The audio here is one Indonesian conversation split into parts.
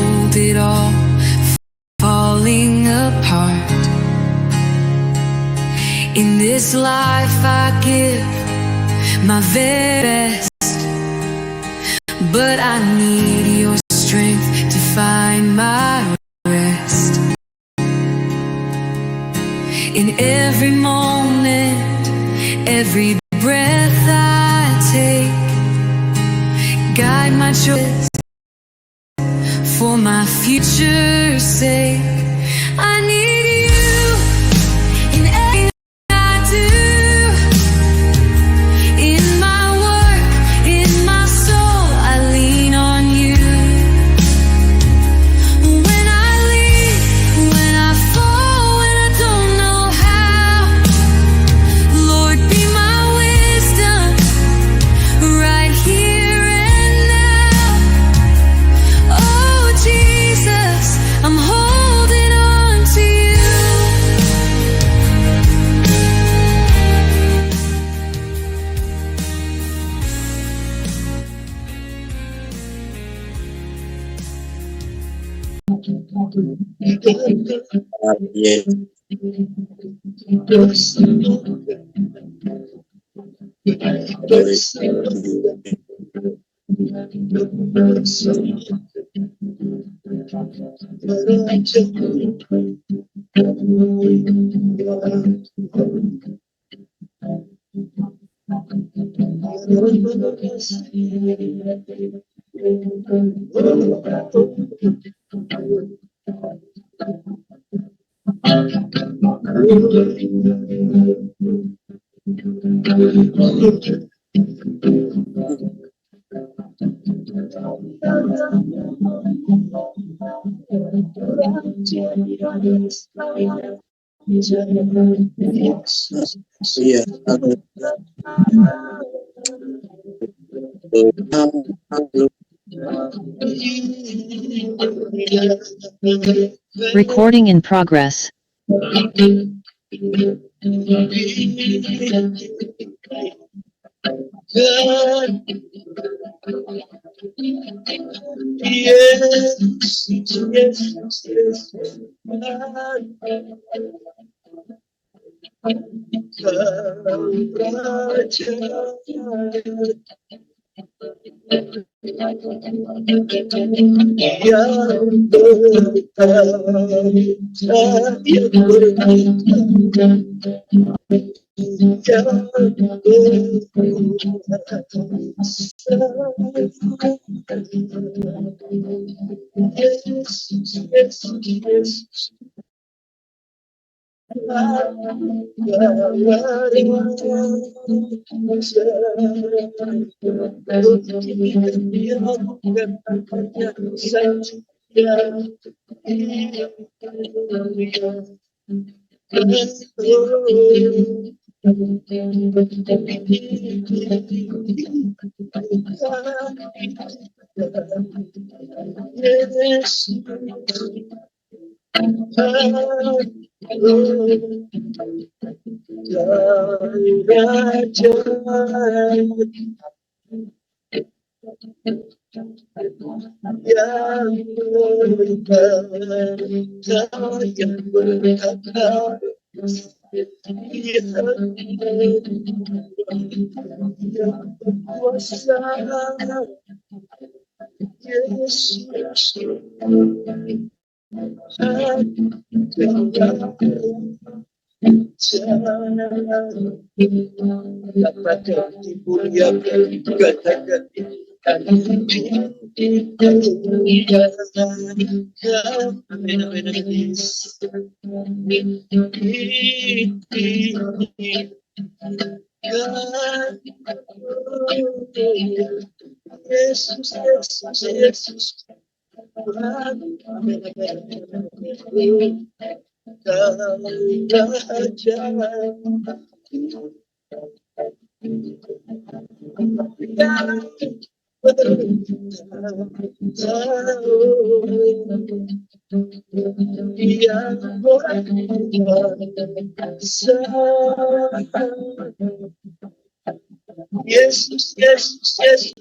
hold it all falling apart. In this life I give my very best, but I need your strength to find my rest. In every moment, every breath I take, guide my choice for my future's sake. I need you in everything I do, in my work, in my soul, I lean on you. When I lead, when I fall, when I don't know how, Lord, be my wisdom right here and now. Oh Jesus, I'm holding on to you. Yes. Yeah. Recording in progress. Yes, yes, yes.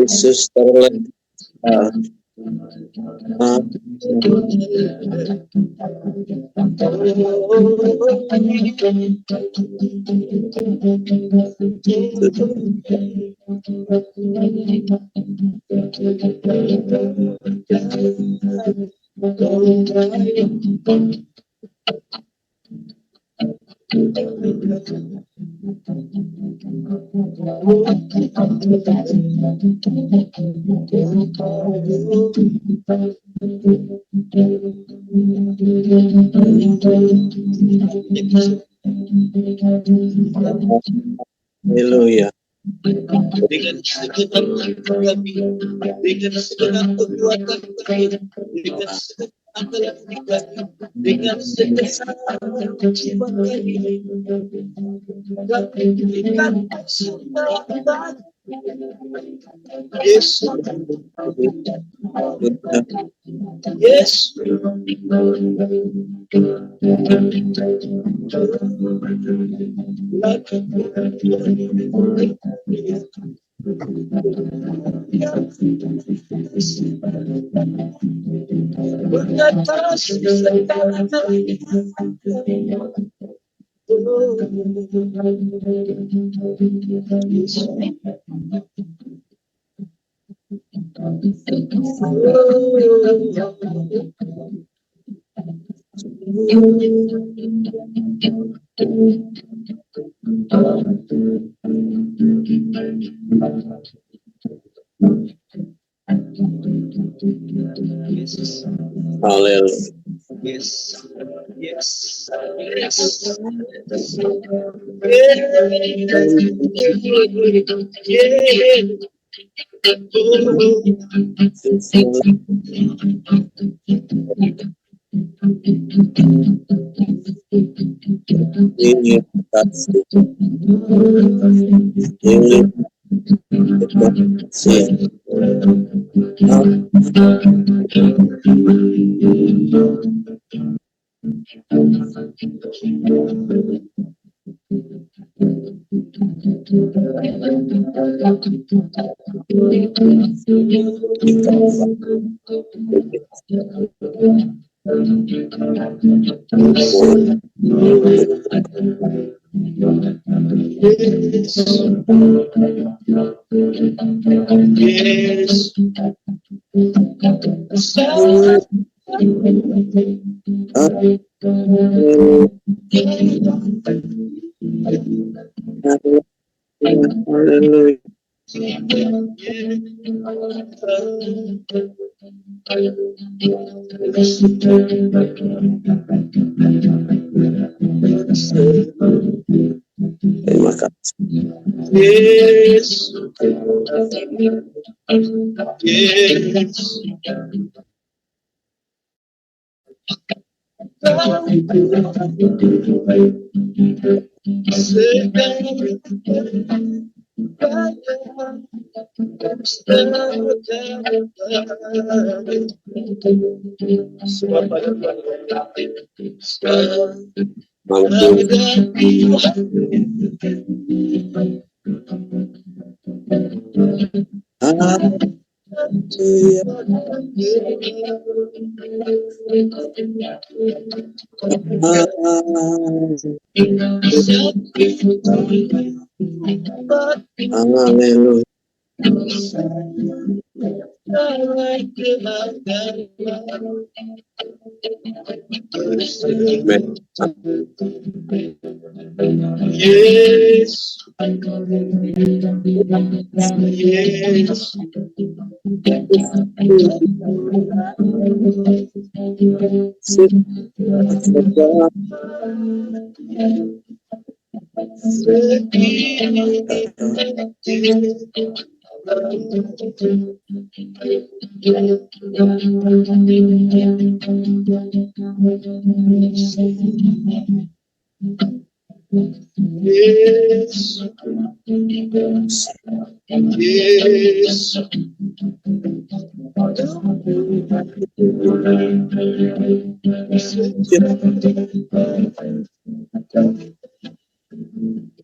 Sister Haleluya. Dengan segenap kami, dengan segenap kekuatan kami, dengan segenap akalan kami, dengan segenap jiwa kami, kami berikan sembah. Yesus, Yesus, Haleluya. Yes, yes, yes. Ini kasih. Ini kasih. Yes. Haleluya. Terima kasih. Yes. Yes. Haleluya. Yes. Yes. Yes.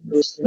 Yes.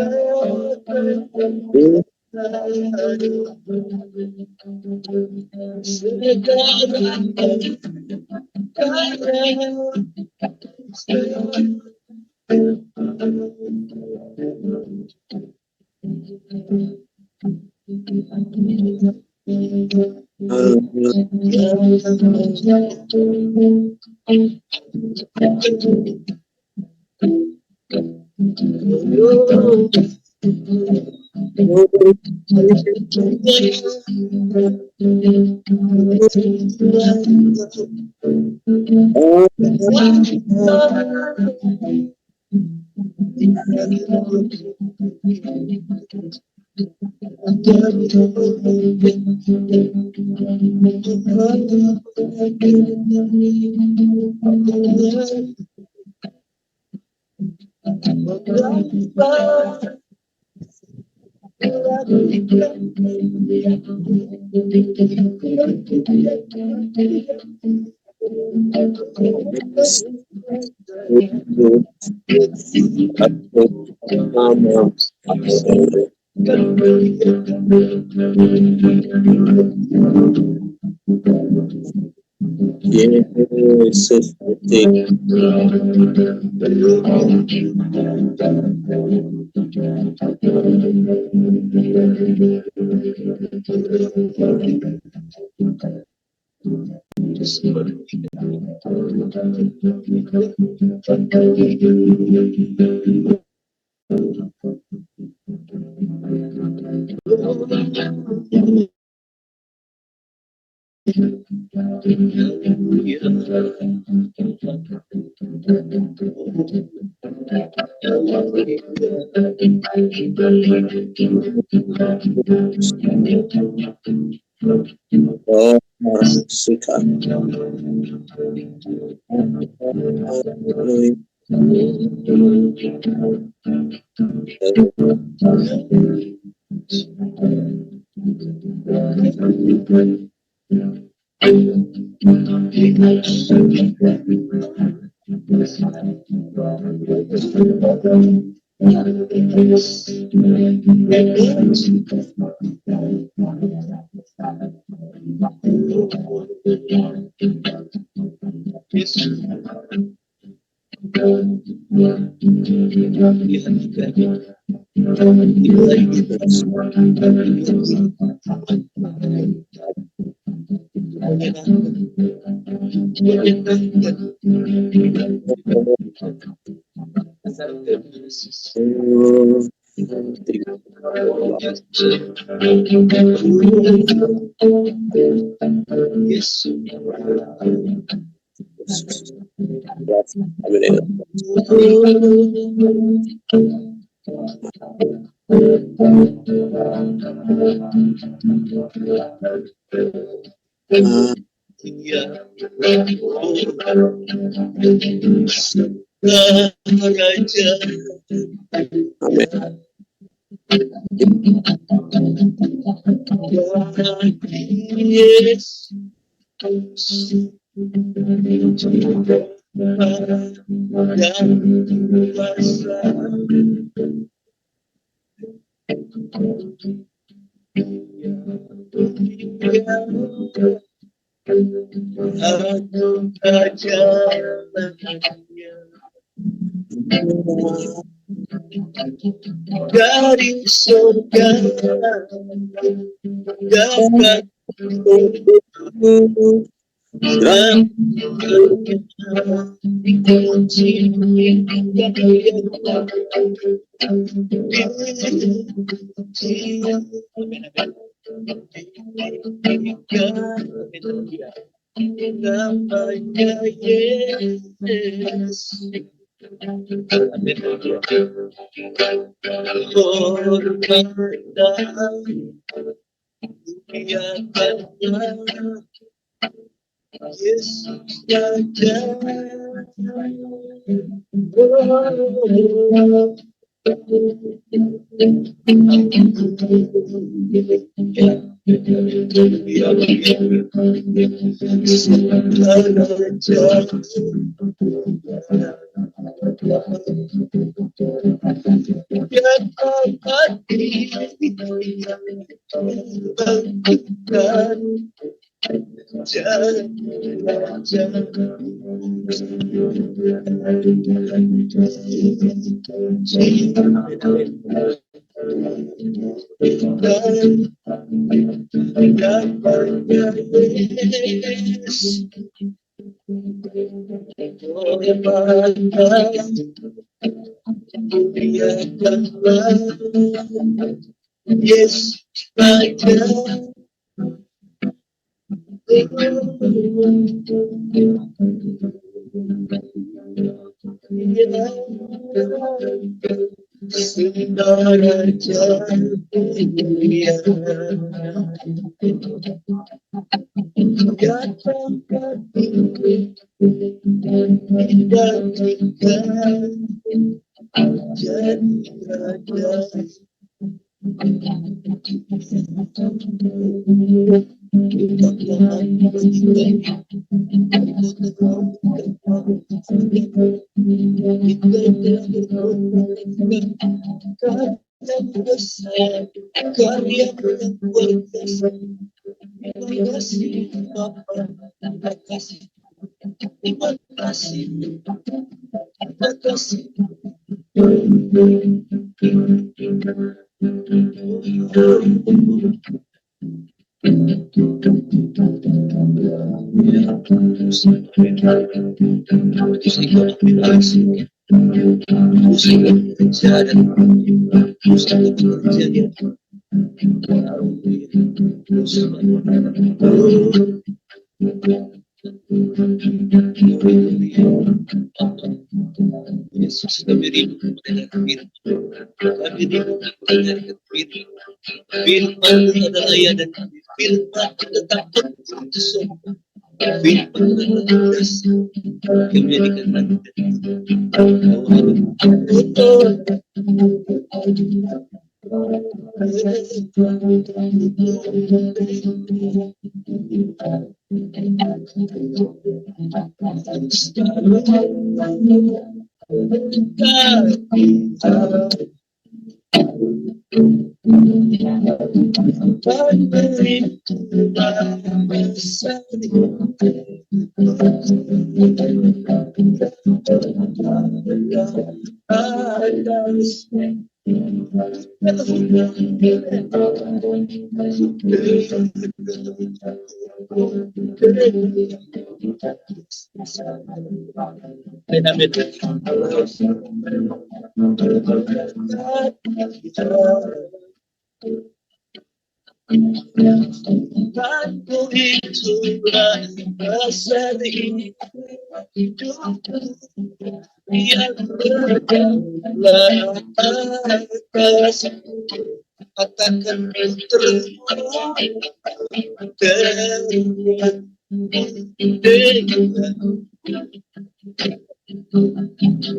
dari surga dapat Yes, my God. Yesus, kami rindu mendengar firman. Kami rindu mendengar firman. Firman adalah ya dan kami. Firman tetap betul semua. Firman adalah dasar. Kami menjadikan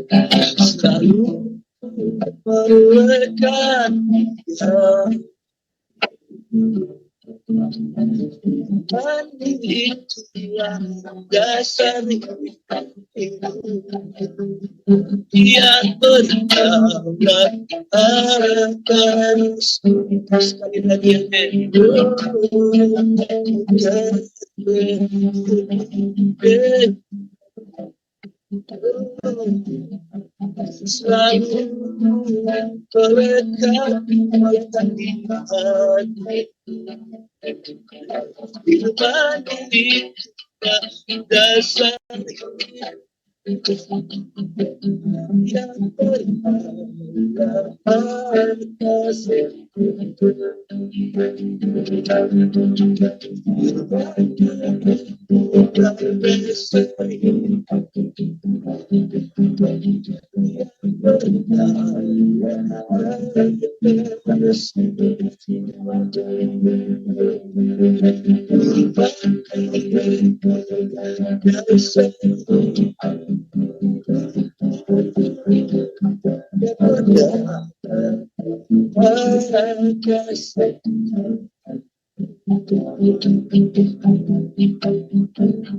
katakan selalu melekat itulah dasar hidup yang berdaulat atas sekali lagi selalu melekat di hati berbagi dasar yang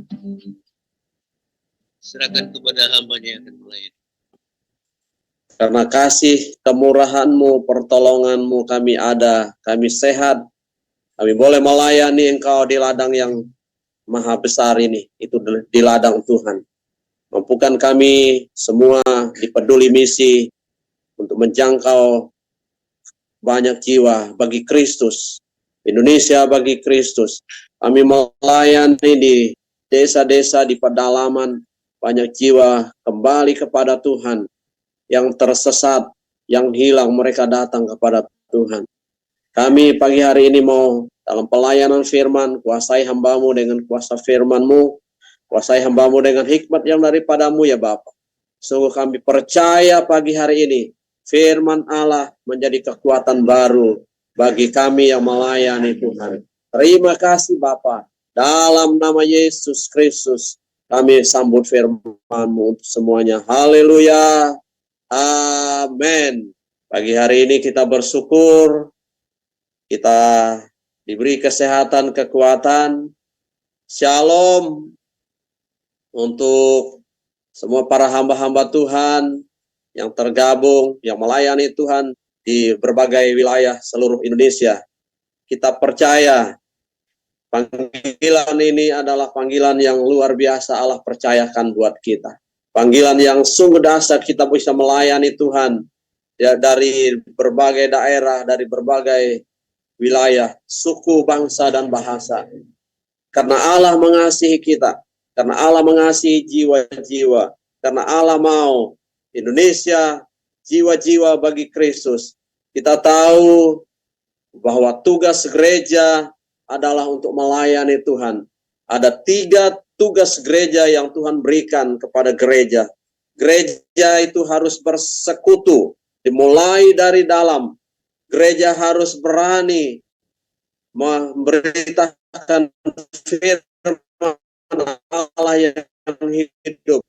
atas serahkan kepada hamba-Nya yang akan melayani. Karena kasih, kemurahan-Mu, pertolongan-Mu kami ada, kami sehat, kami boleh melayani Engkau di ladang yang maha besar ini, itu di ladang Tuhan. Mampukan kami semua di Peduli Misi untuk menjangkau banyak jiwa bagi Kristus, Indonesia bagi Kristus. Kami melayani di desa-desa, di pedalaman, banyak jiwa kembali kepada Tuhan. Yang tersesat, yang hilang, mereka datang kepada Tuhan. Kami pagi hari ini mau dalam pelayanan firman, kuasai hamba-Mu dengan kuasa firman-Mu, kuasai hamba-Mu dengan hikmat yang daripada-Mu ya Bapa. Sungguh kami percaya pagi hari ini, firman Allah menjadi kekuatan baru bagi kami yang melayani Tuhan. Terima kasih Bapa. Dalam nama Yesus Kristus, kami sambut firman-Mu untuk semuanya. Haleluya. Amin. Pagi hari ini kita bersyukur, kita diberi kesehatan, kekuatan. Shalom untuk semua para hamba-hamba Tuhan yang tergabung, yang melayani Tuhan di berbagai wilayah seluruh Indonesia. Kita percaya panggilan ini adalah panggilan yang luar biasa Allah percayakan buat kita. Panggilan yang sungguh dahsyat, kita bisa melayani Tuhan ya, dari berbagai daerah, dari berbagai wilayah, suku, bangsa, dan bahasa. Karena Allah mengasihi kita, karena Allah mengasihi jiwa-jiwa, karena Allah mau Indonesia jiwa-jiwa bagi Kristus. Kita tahu bahwa tugas gereja adalah untuk melayani Tuhan. Ada 3 tugas gereja yang Tuhan berikan kepada gereja. Gereja itu harus bersekutu, dimulai dari dalam. Gereja harus berani memberitakan firman Allah yang hidup.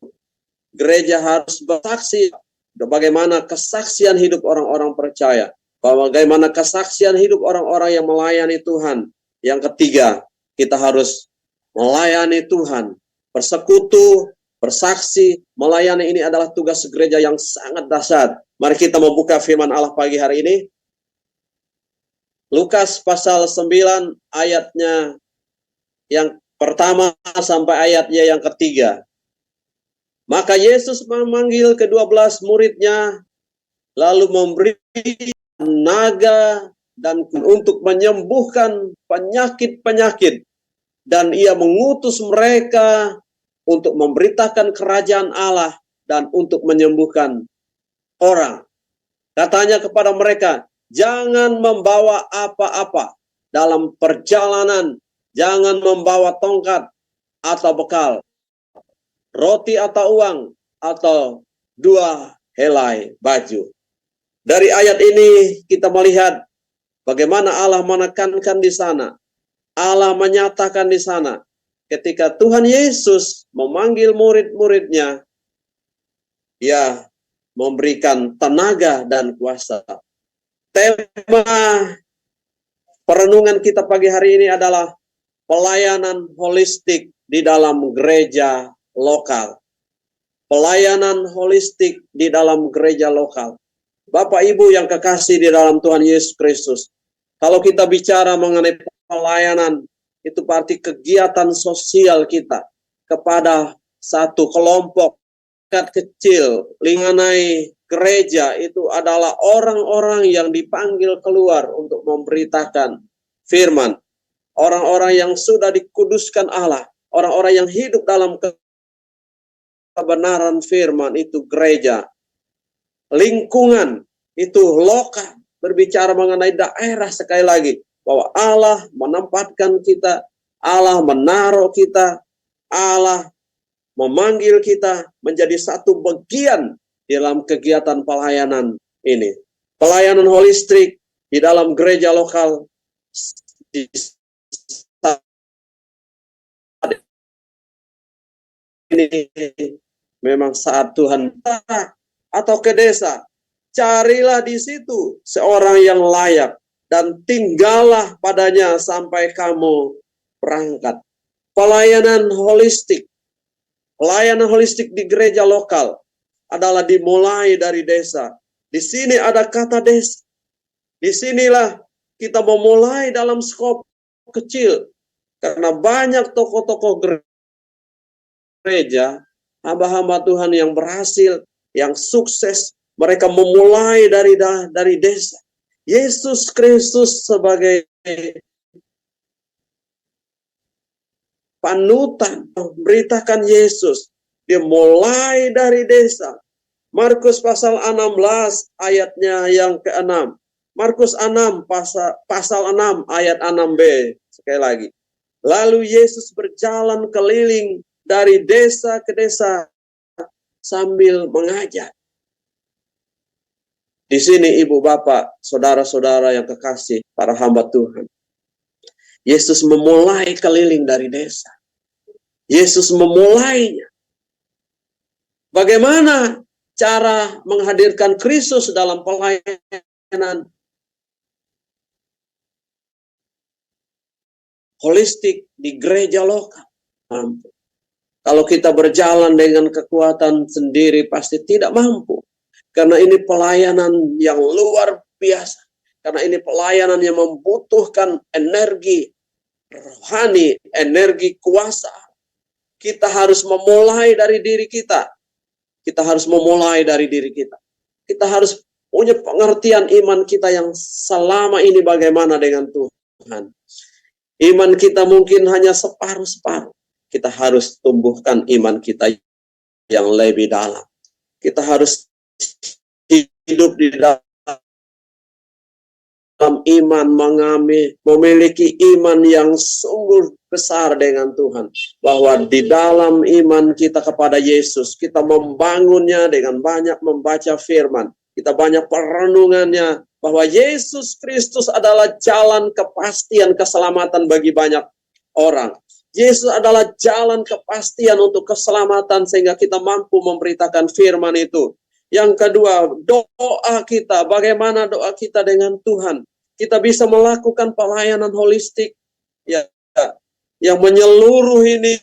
Gereja harus bersaksi bagaimana kesaksian hidup orang-orang percaya, bagaimana kesaksian hidup orang-orang yang melayani Tuhan. Yang ketiga, kita harus melayani Tuhan, bersekutu, bersaksi. Melayani ini adalah tugas gereja yang sangat dahsyat. Mari kita membuka firman Allah pagi hari ini. Lukas pasal 9 ayatnya yang pertama sampai ayatnya yang ketiga. Maka Yesus memanggil ke-12 muridnya, lalu memberi tenaga dan untuk menyembuhkan penyakit-penyakit. Dan ia mengutus mereka untuk memberitakan kerajaan Allah dan untuk menyembuhkan orang. Katanya kepada mereka, jangan membawa apa-apa dalam perjalanan, jangan membawa tongkat atau bekal, roti atau uang, atau 2 helai baju. Dari ayat ini kita melihat bagaimana Allah menekankan di sana. Allah menyatakan di sana, ketika Tuhan Yesus memanggil murid-muridnya, Dia memberikan tenaga dan kuasa. Tema perenungan kita pagi hari ini adalah pelayanan holistik di dalam gereja lokal. Pelayanan holistik di dalam gereja lokal. Bapak Ibu yang kekasih di dalam Tuhan Yesus Kristus, kalau kita bicara mengenai pelayanan, itu berarti kegiatan sosial kita kepada satu kelompok kecil. Mengenai gereja itu adalah orang-orang yang dipanggil keluar untuk memberitakan firman. Orang-orang yang sudah dikuduskan Allah. Orang-orang yang hidup dalam kebenaran firman, itu gereja. Lingkungan itu lokal, berbicara mengenai daerah sekali lagi. Bahwa Allah menempatkan kita, Allah menaruh kita, Allah memanggil kita menjadi satu bagian dalam kegiatan pelayanan ini. Pelayanan holistik di dalam gereja lokal ini memang saat Tuhan atau ke desa, carilah di situ seorang yang layak dan tinggallah padanya sampai kamu berangkat. Pelayanan holistik di gereja lokal adalah dimulai dari desa. Di sini ada kata desa. Disinilah kita memulai dalam skop kecil. Karena banyak tokoh-tokoh gereja, hamba-hamba Tuhan yang berhasil, yang sukses, mereka memulai dari desa. Yesus Kristus sebagai panutan, memberitakan Yesus. Dia mulai dari desa. Markus pasal 16 ayatnya yang ke-6. Markus 6 pasal 6 ayat 6b. Sekali lagi. Lalu Yesus berjalan keliling dari desa ke desa sambil mengajar. Di sini ibu bapak, saudara-saudara yang kekasih, para hamba Tuhan. Yesus memulai keliling dari desa. Yesus memulainya. Bagaimana cara menghadirkan Kristus dalam pelayanan holistik di gereja lokal? Kalau kita berjalan dengan kekuatan sendiri pasti tidak mampu. Karena ini pelayanan yang luar biasa. Karena ini pelayanan yang membutuhkan energi rohani, energi kuasa. Kita harus memulai dari diri kita. Kita harus memulai dari diri kita. Kita harus punya pengertian iman kita yang selama ini bagaimana dengan Tuhan. Iman kita mungkin hanya separuh-separuh. Kita harus tumbuhkan iman kita yang lebih dalam. Kita harus hidup di dalam iman, memiliki iman yang sungguh besar dengan Tuhan. Bahwa di dalam iman kita kepada Yesus, kita membangunnya dengan banyak membaca firman. Kita banyak perenungannya bahwa Yesus Kristus adalah jalan kepastian keselamatan bagi banyak orang. Yesus adalah jalan kepastian untuk keselamatan sehingga kita mampu memberitakan firman itu. Yang kedua, doa kita. Bagaimana doa kita dengan Tuhan? Kita bisa melakukan pelayanan holistik ya, yang menyeluruh ini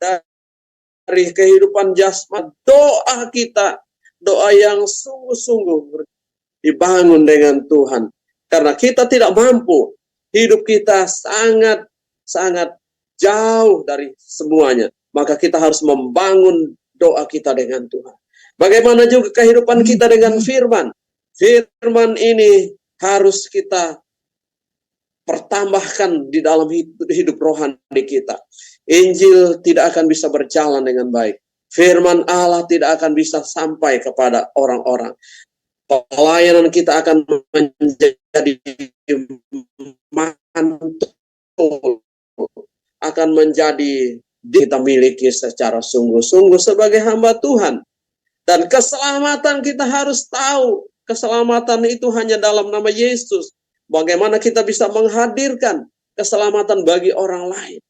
dari kehidupan jasmani. Doa kita, doa yang sungguh-sungguh dibangun dengan Tuhan. Karena kita tidak mampu, hidup kita sangat jauh dari semuanya. Maka kita harus membangun doa kita dengan Tuhan. Bagaimana juga kehidupan kita dengan firman. Firman ini harus kita pertambahkan di dalam hidup rohani kita. Injil tidak akan bisa berjalan dengan baik. Firman Allah tidak akan bisa sampai kepada orang-orang. Pelayanan kita akan menjadi mantul, akan menjadi kita miliki secara sungguh-sungguh sebagai hamba Tuhan. Dan keselamatan kita harus tahu. Keselamatan itu hanya dalam nama Yesus. Bagaimana kita bisa menghadirkan keselamatan bagi orang lain.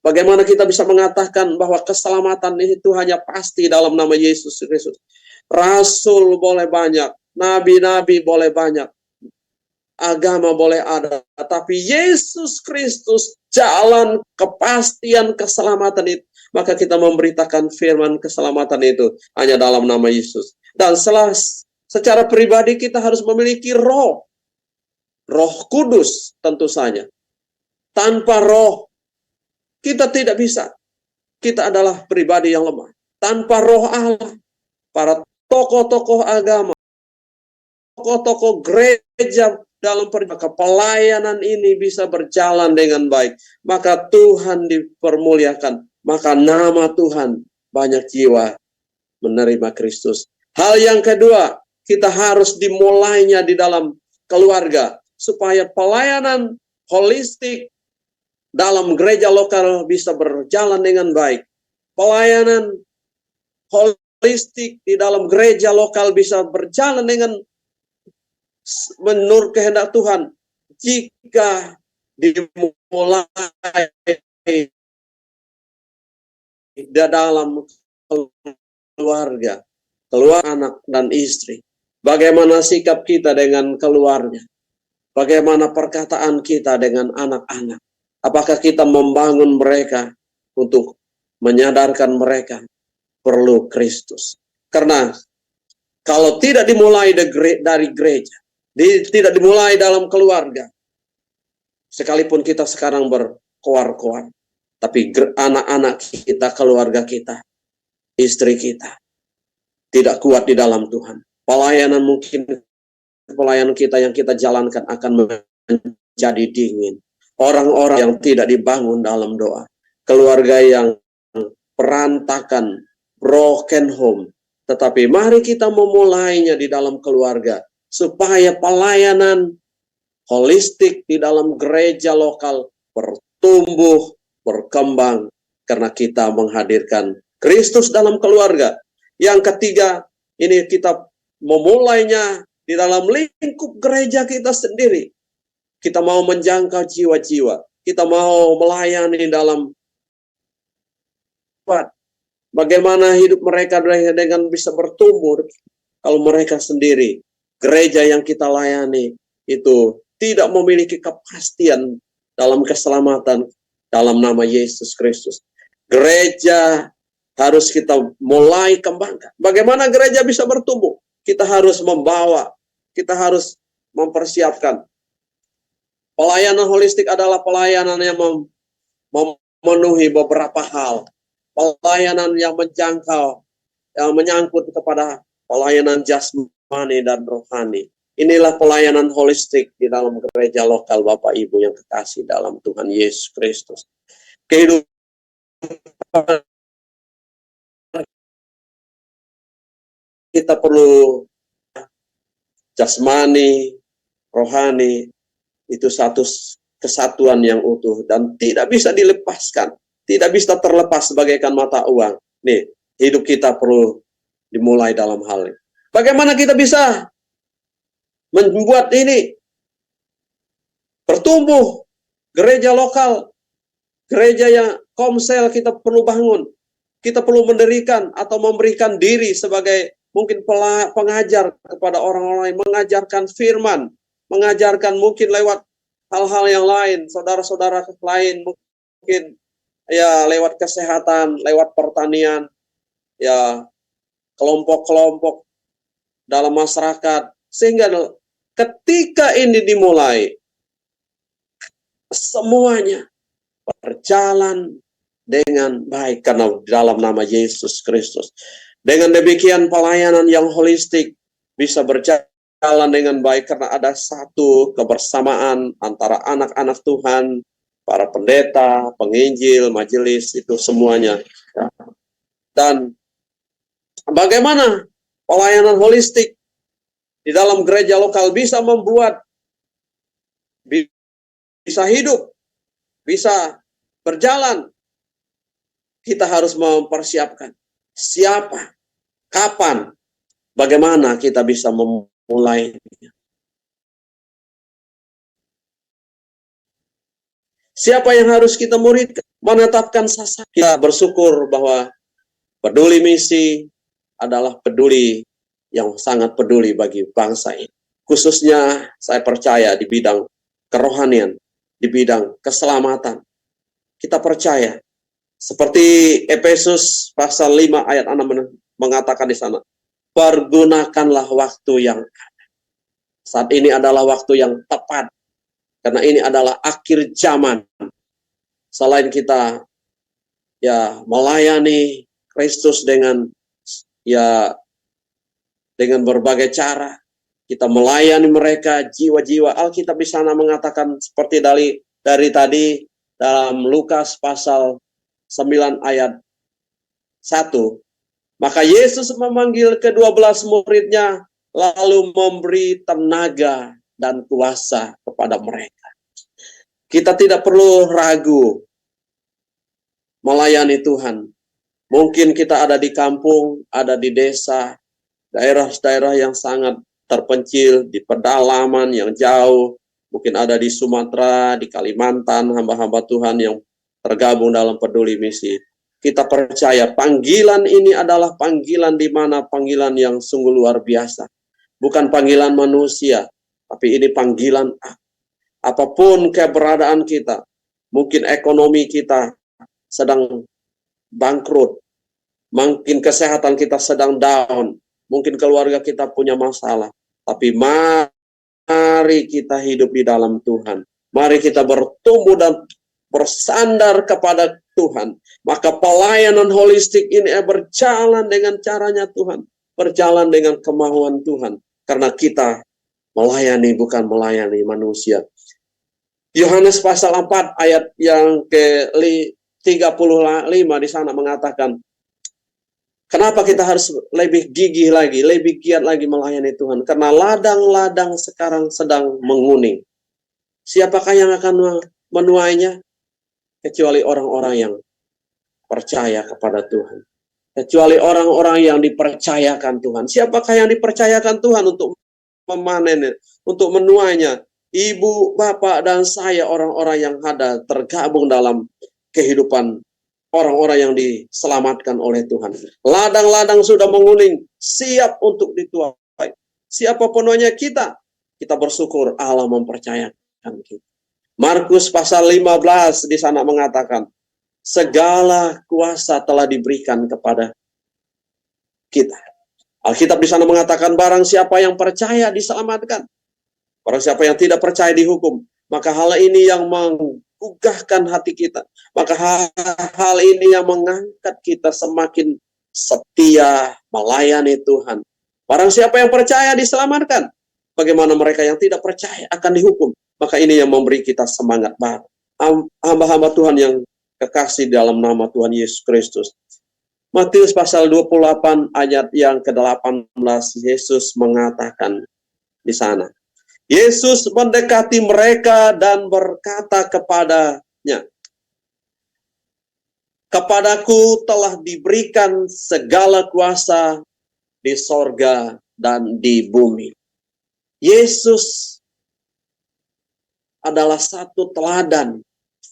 Bagaimana kita bisa mengatakan bahwa keselamatan itu hanya pasti dalam nama Yesus Kristus. Rasul boleh banyak. Nabi-nabi boleh banyak. Agama boleh ada, tapi Yesus Kristus jalan kepastian keselamatan itu. Maka kita memberitakan firman keselamatan itu hanya dalam nama Yesus. Dan secara pribadi kita harus memiliki Roh Kudus tentu saja. Tanpa Roh kita tidak bisa. Kita adalah pribadi yang lemah. Tanpa Roh Allah, para tokoh-tokoh agama, tokoh-tokoh gereja dalam pelayanan ini bisa berjalan dengan baik. Maka Tuhan dipermuliakan. Maka nama Tuhan banyak jiwa menerima Kristus. Hal yang kedua, kita harus dimulainya di dalam keluarga. Supaya pelayanan holistik dalam gereja lokal bisa berjalan dengan baik. Pelayanan holistik di dalam gereja lokal bisa berjalan dengan menurut kehendak Tuhan jika dimulai di dalam keluarga anak dan istri. Bagaimana sikap kita dengan keluarga? Bagaimana perkataan kita dengan anak-anak? Apakah kita membangun mereka untuk menyadarkan mereka perlu Kristus? Karena kalau tidak dimulai dari gereja, tidak dimulai dalam keluarga, sekalipun kita sekarang berkoar-koar, tapi anak-anak kita, keluarga kita, istri kita tidak kuat di dalam Tuhan. Pelayanan kita yang kita jalankan akan menjadi dingin. orang-orang yang tidak dibangun dalam doa, keluarga yang perantakan, broken home. Tetapi mari kita memulainya di dalam keluarga, supaya pelayanan holistik di dalam gereja lokal bertumbuh, berkembang, karena kita menghadirkan Kristus dalam keluarga. Yang ketiga, ini kita memulainya di dalam lingkup gereja kita sendiri. Kita mau menjangkau jiwa-jiwa. Kita mau melayani dalam bagaimana hidup mereka dengan bisa bertumbuh kalau mereka sendiri, gereja yang kita layani itu tidak memiliki kepastian dalam keselamatan dalam nama Yesus Kristus. Gereja harus kita mulai kembangkan. Bagaimana gereja bisa bertumbuh? Kita harus membawa, kita harus mempersiapkan. Pelayanan holistik adalah pelayanan yang memenuhi beberapa hal. Pelayanan yang menjangkau, yang menyangkut kepada pelayanan jasmani dan rohani. Inilah pelayanan holistik di dalam gereja lokal, Bapak Ibu yang kekasih dalam Tuhan Yesus Kristus. Kehidupan kita perlu jasmani, rohani, itu satu kesatuan yang utuh dan tidak bisa dilepaskan, tidak bisa terlepas bagaikan mata uang. Nih, hidup kita perlu dimulai dalam hal ini. Bagaimana kita bisa membuat ini bertumbuh? Gereja lokal, gereja yang komsel kita perlu bangun. Kita perlu mendirikan atau memberikan diri sebagai mungkin pengajar kepada orang-orang lain, mengajarkan firman, mengajarkan mungkin lewat hal-hal yang lain, saudara-saudara lain mungkin ya lewat kesehatan, lewat pertanian, ya kelompok-kelompok dalam masyarakat, sehingga ketika ini dimulai semuanya berjalan dengan baik karena dalam nama Yesus Kristus. Dengan demikian pelayanan yang holistik bisa berjalan dengan baik karena ada satu kebersamaan antara anak-anak Tuhan, para pendeta, penginjil, majelis, itu semuanya. Dan bagaimana pelayanan holistik di dalam gereja lokal bisa membuat, bisa hidup, bisa berjalan? Kita harus mempersiapkan siapa, kapan, bagaimana kita bisa memulai. Siapa yang harus kita muridkan? Menetapkan sasaran. Kita bersyukur bahwa peduli misi adalah peduli yang sangat peduli bagi bangsa ini. Khususnya saya percaya di bidang kerohanian, di bidang keselamatan. Kita percaya seperti Efesus pasal 5 ayat 6 mengatakan di sana, pergunakanlah waktu yang ada. Saat ini adalah waktu yang tepat, karena ini adalah akhir zaman. Selain kita ya melayani Kristus dengan berbagai cara, kita melayani mereka jiwa-jiwa. Alkitab di sana mengatakan seperti dari tadi dalam Lukas pasal 9 ayat 1. Maka Yesus memanggil ke-12 muridnya, lalu memberi tenaga dan kuasa kepada mereka. Kita tidak perlu ragu melayani Tuhan. Mungkin kita ada di kampung, ada di desa, daerah-daerah yang sangat terpencil, di pedalaman yang jauh, mungkin ada di Sumatera, di Kalimantan, hamba-hamba Tuhan yang tergabung dalam peduli misi. Kita percaya panggilan ini adalah panggilan di mana panggilan yang sungguh luar biasa. Bukan panggilan manusia, tapi ini panggilan apapun keberadaan kita. Mungkin ekonomi kita sedang bangkrut, mungkin kesehatan kita sedang down, mungkin keluarga kita punya masalah. Tapi mari kita hidup di dalam Tuhan. Mari kita bertumbuh dan bersandar kepada Tuhan. Maka pelayanan holistik ini berjalan dengan caranya Tuhan. Berjalan dengan kemauan Tuhan. Karena kita melayani bukan melayani manusia. Yohanes pasal 4 ayat yang ke-35 di sana mengatakan, kenapa kita harus lebih gigih lagi, lebih giat lagi melayani Tuhan? Karena ladang-ladang sekarang sedang menguning. Siapakah yang akan menuainya? Kecuali orang-orang yang percaya kepada Tuhan. Kecuali orang-orang yang dipercayakan Tuhan. Siapakah yang dipercayakan Tuhan untuk memanen, untuk menuainya? Ibu, bapak, dan saya, orang-orang yang ada tergabung dalam kehidupan orang-orang yang diselamatkan oleh Tuhan. Ladang-ladang sudah menguning, siap untuk dituai. Siapa penuainya? Kita. Kita bersyukur Allah mempercayakan kita. Markus pasal 15 di sana mengatakan, segala kuasa telah diberikan kepada kita. Alkitab di sana mengatakan, barang siapa yang percaya diselamatkan, barang siapa yang tidak percaya dihukum. Maka hal ini yang menggugahkan hati kita. Maka hal ini yang mengangkat kita semakin setia melayani Tuhan. Barang siapa yang percaya diselamatkan, bagaimana mereka yang tidak percaya akan dihukum. Maka ini yang memberi kita semangat baru. Hamba-hamba Tuhan yang kekasih dalam nama Tuhan Yesus Kristus. Matius pasal 28 ayat yang ke-18, Yesus mengatakan di sana. Yesus mendekati mereka dan berkata kepadanya, kepadaku telah diberikan segala kuasa di sorga dan di bumi. Yesus adalah satu teladan,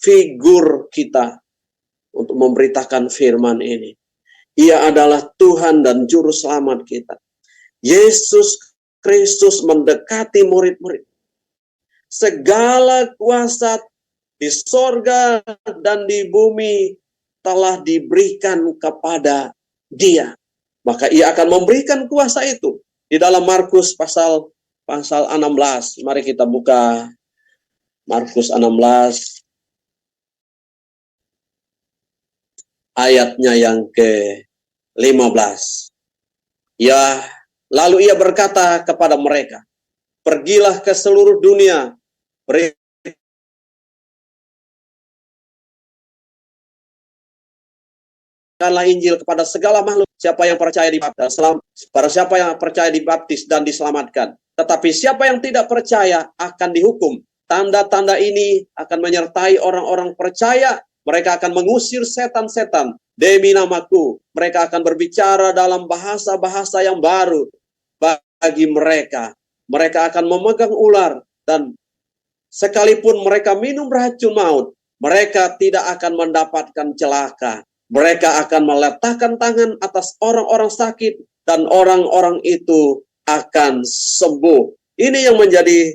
figur kita untuk memberitakan firman ini. Ia adalah Tuhan dan Juru Selamat kita. Yesus Kristus mendekati murid-murid. Segala kuasa di sorga dan di bumi telah diberikan kepada Dia. Maka Ia akan memberikan kuasa itu. Di dalam Markus pasal 16. Mari kita buka Markus 16. Ayatnya yang ke-15. Ya, lalu Ia berkata kepada mereka, pergilah ke seluruh dunia, beritakanlah Injil kepada segala makhluk. Siapa yang percaya para siapa yang percaya dibaptis dan diselamatkan. Tetapi siapa yang tidak percaya akan dihukum. Tanda-tanda ini akan menyertai orang-orang percaya. Mereka akan mengusir setan-setan demi namaku. Mereka akan berbicara dalam bahasa-bahasa yang baru bagi mereka. Mereka akan memegang ular dan sekalipun mereka minum racun maut, mereka tidak akan mendapatkan celaka. Mereka akan meletakkan tangan atas orang-orang sakit dan orang-orang itu akan sembuh. Ini yang menjadi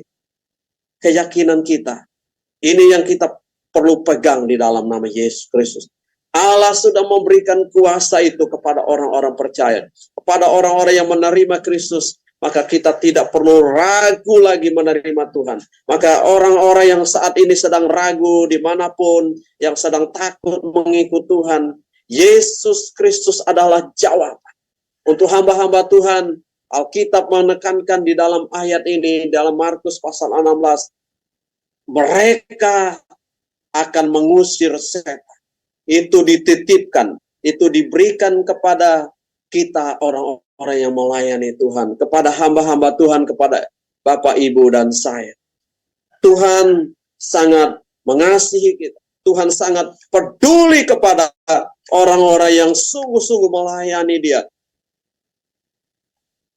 keyakinan kita. Ini yang kita perlu pegang di dalam nama Yesus Kristus. Allah sudah memberikan kuasa itu kepada orang-orang percaya. Kepada orang-orang yang menerima Kristus. Maka kita tidak perlu ragu lagi menerima Tuhan. Maka orang-orang yang saat ini sedang ragu dimanapun. Yang sedang takut mengikut Tuhan. Yesus Kristus adalah jawaban. Untuk hamba-hamba Tuhan. Alkitab menekankan di dalam ayat ini. Dalam Markus pasal 16. Mereka akan mengusir setan. Itu dititipkan, itu diberikan kepada kita orang-orang yang melayani Tuhan, kepada hamba-hamba Tuhan, kepada Bapak, Ibu, dan saya. Tuhan sangat mengasihi kita. Tuhan sangat peduli kepada orang-orang yang sungguh-sungguh melayani Dia.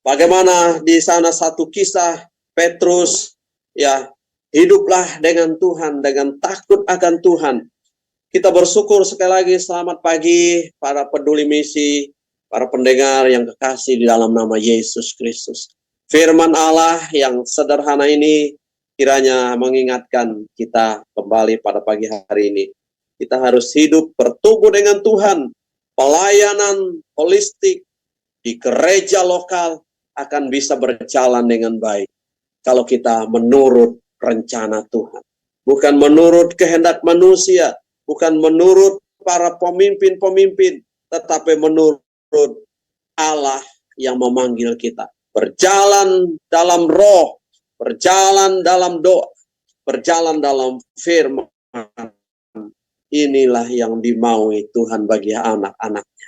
Bagaimana di sana satu kisah Petrus, ya, hiduplah dengan Tuhan, dengan takut akan Tuhan. Kita bersyukur sekali lagi, selamat pagi para peduli misi, para pendengar yang kekasih di dalam nama Yesus Kristus. Firman Allah yang sederhana ini kiranya mengingatkan kita kembali pada pagi hari ini. Kita harus hidup bertumbuh dengan Tuhan. Pelayanan holistik di gereja lokal akan bisa berjalan dengan baik kalau kita menurut rencana Tuhan. Bukan menurut kehendak manusia, bukan menurut para pemimpin-pemimpin, tetapi menurut Allah yang memanggil kita. Berjalan dalam roh, berjalan dalam doa, berjalan dalam firman, inilah yang dimaui Tuhan bagi anak-anaknya.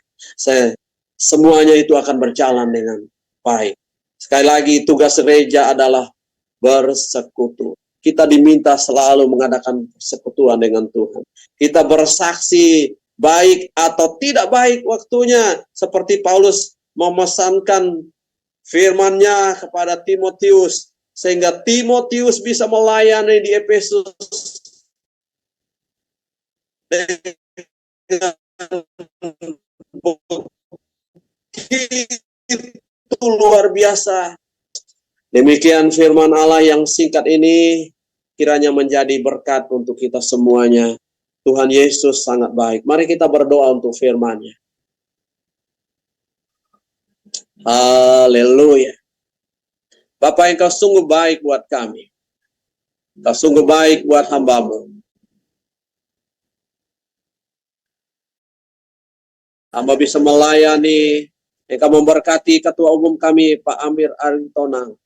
Semuanya itu akan berjalan dengan baik. Sekali lagi, tugas gereja adalah bersekutu. Kita diminta selalu mengadakan persekutuan dengan Tuhan. Kita bersaksi baik atau tidak baik waktunya. Seperti Paulus memesankan firman-Nya kepada Timotius, sehingga Timotius bisa melayani di Efesus itu luar biasa. Demikian firman Allah yang singkat ini kiranya menjadi berkat untuk kita semuanya. Tuhan Yesus sangat baik. Mari kita berdoa untuk firman-Nya. Haleluya. Bapa, Engkau sungguh baik buat kami. Engkau sungguh baik buat hamba-Mu. Hamba bisa melayani. Engkau memberkati Ketua Umum kami, Pak Amir Arintonang,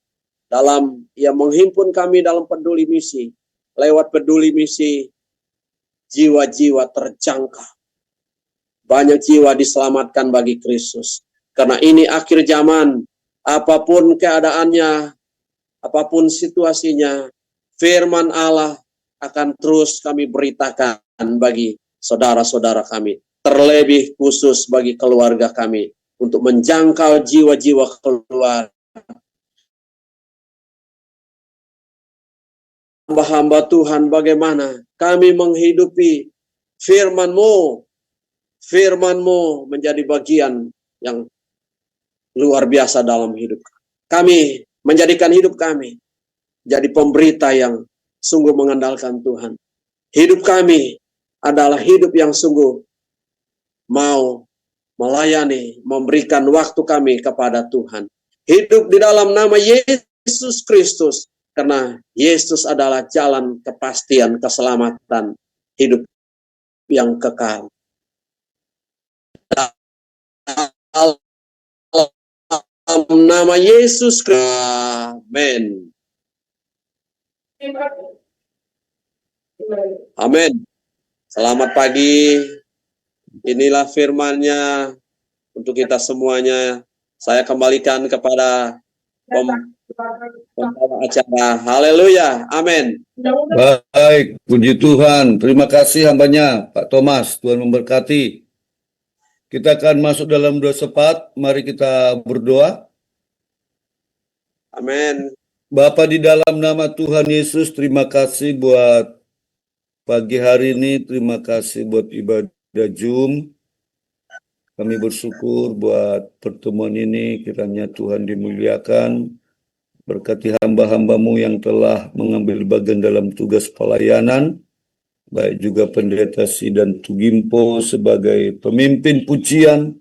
dalam ia menghimpun kami dalam peduli misi. Lewat peduli misi, jiwa-jiwa terjangkau. Banyak jiwa diselamatkan bagi Kristus. Karena ini akhir zaman, apapun keadaannya, apapun situasinya, firman Allah akan terus kami beritakan bagi saudara-saudara kami. Terlebih khusus bagi keluarga kami, untuk menjangkau jiwa-jiwa keluar. Hamba-hamba Tuhan, bagaimana kami menghidupi firman-Mu. Firman-Mu menjadi bagian yang luar biasa dalam hidup kami. Menjadikan hidup kami jadi pemberita yang sungguh mengandalkan Tuhan. Hidup kami adalah hidup yang sungguh mau melayani, memberikan waktu kami kepada Tuhan. Hidup di dalam nama Yesus Kristus. Karena Yesus adalah jalan kepastian, keselamatan, hidup yang kekal. Dalam nama Yesus Kristus. Amin. Amin. Selamat pagi. Inilah firman-Nya untuk kita semuanya. Saya kembalikan kepada pembawa acara. Haleluya. Amin. Baik, puji Tuhan. Terima kasih hambanya, Pak Thomas. Tuhan memberkati. Kita akan masuk dalam doa cepat. Mari kita berdoa. Amin. Bapa, di dalam nama Tuhan Yesus, terima kasih buat pagi hari ini. Terima kasih buat ibadah Zoom. Kami bersyukur buat pertemuan ini. Kiranya Tuhan dimuliakan. Berkati hamba-hamba-Mu yang telah mengambil bagian dalam tugas pelayanan. Baik juga Pendeta Sidan Tugimpo sebagai pemimpin pujian.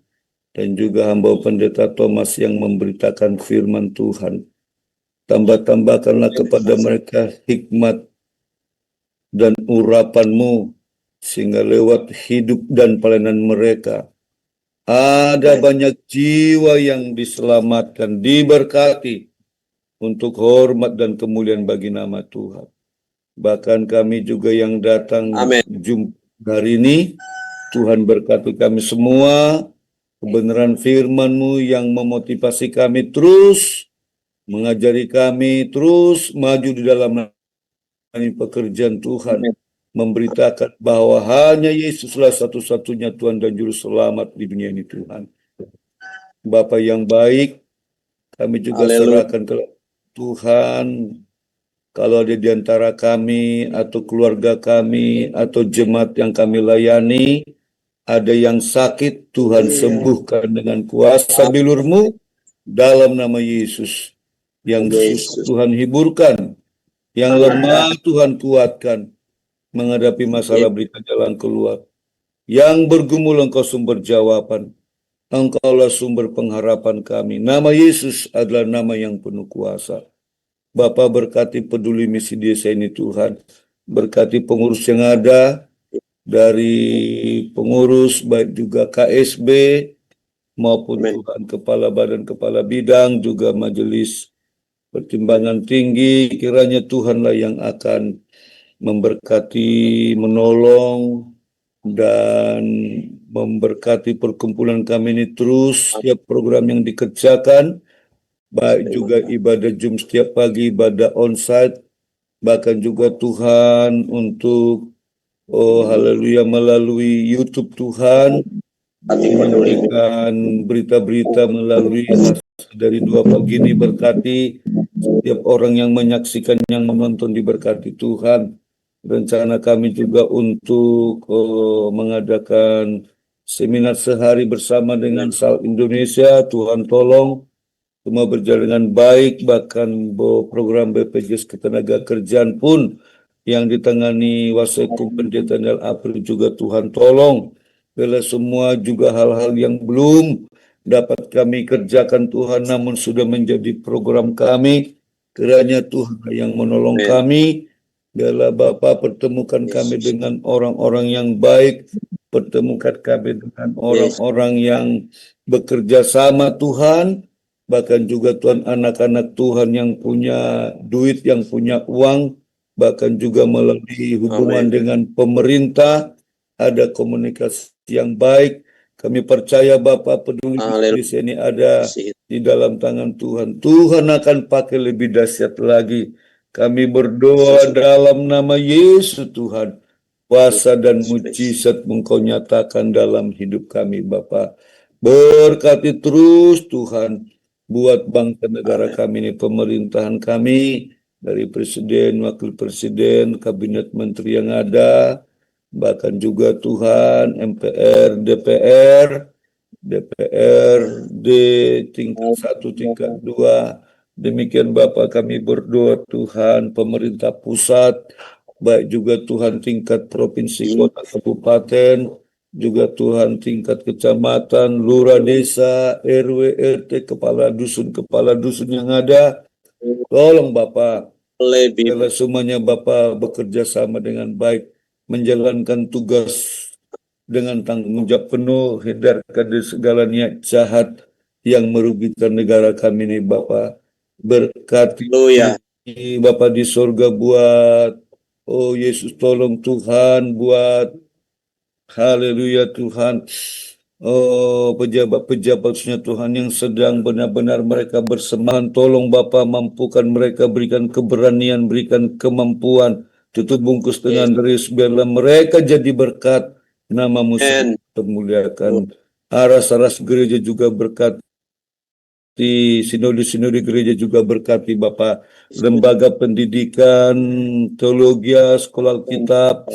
Dan juga hamba Pendeta Thomas yang memberitakan firman Tuhan. Tambah-tambahkanlah kepada mereka hikmat dan urapan-Mu. Sehingga lewat hidup dan pelayanan mereka, ada banyak jiwa yang diselamatkan, diberkati untuk hormat dan kemuliaan bagi nama Tuhan. Bahkan kami juga yang datang jumpa hari ini, Tuhan berkati kami semua, kebenaran firman-Mu yang memotivasi kami terus, mengajari kami terus maju di dalam pekerjaan Tuhan. Memberitakan bahwa hanya Yesuslah satu-satunya Tuhan dan Juru Selamat di dunia ini, Tuhan. Bapa yang baik, kami juga serahkan ke Tuhan. Kalau ada di antara kami, atau keluarga kami, atau jemaat yang kami layani, ada yang sakit, Tuhan sembuhkan dengan kuasa bilur-Mu, dalam nama Yesus. Yang Tuhan hiburkan, yang lemah Tuhan kuatkan, menghadapi masalah berikan jalan keluar. Yang bergumul Engkau sumber jawaban. Engkaulah sumber pengharapan kami. Nama Yesus adalah nama yang penuh kuasa. Bapa, berkati peduli misi desa ini Tuhan. Berkati pengurus yang ada, dari pengurus baik juga KSB maupun Tuhan kepala badan, kepala bidang, juga majelis pertimbangan tinggi. Kiranya Tuhanlah yang akan memberkati, menolong, dan memberkati perkumpulan kami ini terus setiap program yang dikerjakan, baik juga ibadah Zoom setiap pagi, ibadah onsite, bahkan juga Tuhan untuk haleluya melalui YouTube Tuhan menyampaikan berita-berita melalui dari 2 pagi ini, berkati setiap orang yang menyaksikan, yang menonton, diberkati Tuhan. Rencana kami juga untuk mengadakan seminar sehari bersama dengan Sal Indonesia. Tuhan tolong semua berjalan dengan baik, bahkan program BPJS Ketenagakerjaan pun yang ditangani Wasekum Pendeta Daniel April juga Tuhan tolong. Bila semua juga hal-hal yang belum dapat kami kerjakan Tuhan, namun sudah menjadi program kami, kiranya Tuhan yang menolong kami. Bila Bapa pertemukan kami dengan orang-orang yang baik, pertemukan kami dengan orang-orang yang bekerja sama Tuhan, bahkan juga Tuhan anak-anak Tuhan yang punya duit, yang punya uang, bahkan juga melalui hubungan dengan pemerintah, ada komunikasi yang baik. Kami percaya Bapa peduli Indonesia ini ada di dalam tangan Tuhan. Tuhan akan pakai lebih dahsyat lagi. Kami berdoa dalam nama Yesus Tuhan. Kuasa dan mujizat Engkau nyatakan dalam hidup kami Bapa. Berkati terus Tuhan buat bangsa negara kami ini, pemerintahan kami, dari presiden, wakil presiden, kabinet menteri yang ada, bahkan juga Tuhan MPR, DPRD tingkat 1, tingkat 2. Demikian Bapak kami berdoa Tuhan, pemerintah pusat, baik juga Tuhan tingkat provinsi, kota, kabupaten, juga Tuhan tingkat kecamatan, lurah, desa, RW, RT, kepala dusun yang ada. Tolong Bapak, bila semuanya Bapak bekerja sama dengan baik, menjalankan tugas dengan tanggung jawab penuh, hindarkan dari segala niat jahat yang merugikan negara kami ini Bapak. Berkati Bapak di surga buat Yesus, tolong Tuhan buat haleluya Tuhan, pejabat-pejabatnya Tuhan yang sedang benar-benar mereka bersemangat, tolong Bapa mampukan mereka, berikan keberanian, berikan kemampuan, tutup bungkus dengan keris, biarlah mereka jadi berkat, nama-Mu termuliakan. Aras-aras gereja juga berkati, sinode-sinode gereja juga berkati Bapak, lembaga pendidikan, teologi, sekolah Alkitab,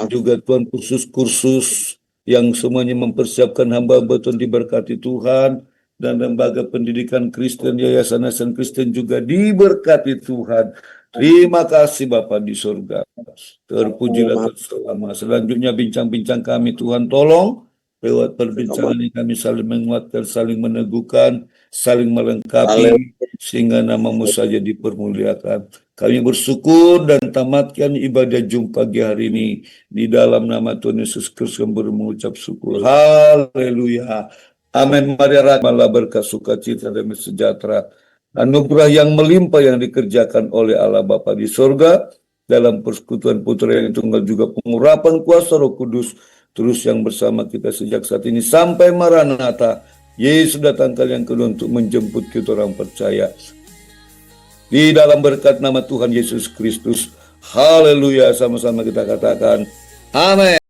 juga Tuhan kursus-kursus yang semuanya mempersiapkan hamba-hamba Tuhan diberkati Tuhan, dan lembaga pendidikan Kristen, yayasan-yayasan Kristen juga diberkati Tuhan. Terima kasih Bapak di surga, terpujilah selama. Selanjutnya bincang-bincang kami Tuhan tolong, lewat perbincangan ini kami saling menguatkan, saling meneguhkan, saling melengkapi, sehingga nama-Mu saja dipermuliakan. Kami bersyukur dan tamatkan ibadah Zoom pagi hari ini di dalam nama Tuhan Yesus Kristus yang mengucap syukur. Haleluya. Amin. Mari rahmatlah, berkat, sukacita dan sejahtera, anugerah yang melimpah yang dikerjakan oleh Allah Bapa di surga dalam persekutuan Putra yang tunggal, juga pengurapan kuasa Roh Kudus terus yang bersama kita sejak saat ini sampai Maranatha. Yesus datang kali yang kedua untuk menjemput kita orang percaya. Di dalam berkat nama Tuhan Yesus Kristus. Haleluya. Sama-sama kita katakan amin.